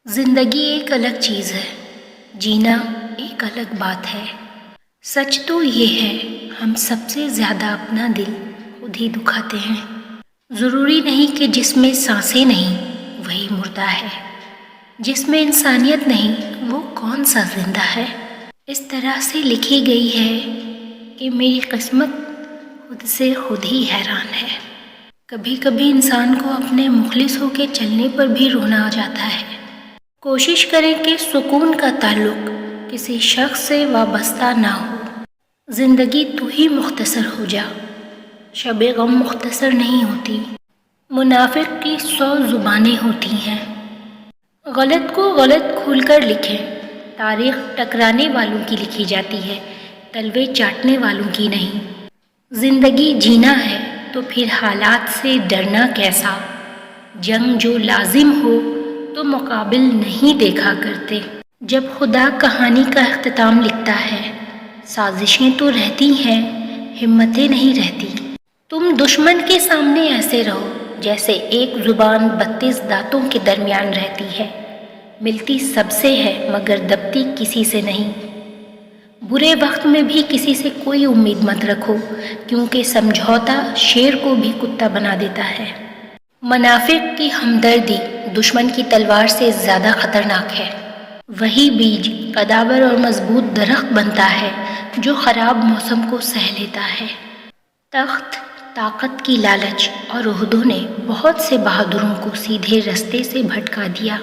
زندگی ایک الگ چیز ہے، جینا ایک الگ بات ہے۔ سچ تو یہ ہے ہم سب سے زیادہ اپنا دل خود ہی دکھاتے ہیں۔ ضروری نہیں کہ جس میں سانسیں نہیں وہی مردہ ہے، جس میں انسانیت نہیں وہ کون سا زندہ ہے۔ اس طرح سے لکھی گئی ہے کہ میری قسمت خود سے خود ہی حیران ہے۔ کبھی کبھی انسان کو اپنے مخلص ہو کے چلنے پر بھی رونا آ جاتا ہے۔ کوشش کریں کہ سکون کا تعلق کسی شخص سے وابستہ نہ ہو۔ زندگی تو ہی مختصر ہو جا، شب غم مختصر نہیں ہوتی۔ منافق کی 100 زبانیں ہوتی ہیں۔ غلط کو غلط کھول کر لکھیں، تاریخ ٹکرانے والوں کی لکھی جاتی ہے، تلوے چاٹنے والوں کی نہیں۔ زندگی جینا ہے تو پھر حالات سے ڈرنا کیسا؟ جنگ جو لازم ہو تو مقابل نہیں دیکھا کرتے۔ جب خدا کہانی کا اختتام لکھتا ہے، سازشیں تو رہتی ہیں، ہمتیں نہیں رہتی۔ تم دشمن کے سامنے ایسے رہو جیسے ایک زبان 32 دانتوں کے درمیان رہتی ہے، ملتی سب سے ہے مگر دبتی کسی سے نہیں۔ برے وقت میں بھی کسی سے کوئی امید مت رکھو، کیونکہ سمجھوتا شیر کو بھی کتا بنا دیتا ہے۔ منافق کی ہمدردی دشمن کی تلوار سے زیادہ خطرناک ہے۔ وہی بیج قداور اور مضبوط درخت بنتا ہے جو خراب موسم کو سہ لیتا ہے۔ تخت، طاقت کی لالچ اور عہدوں نے بہت سے بہادروں کو سیدھے رستے سے بھٹکا دیا۔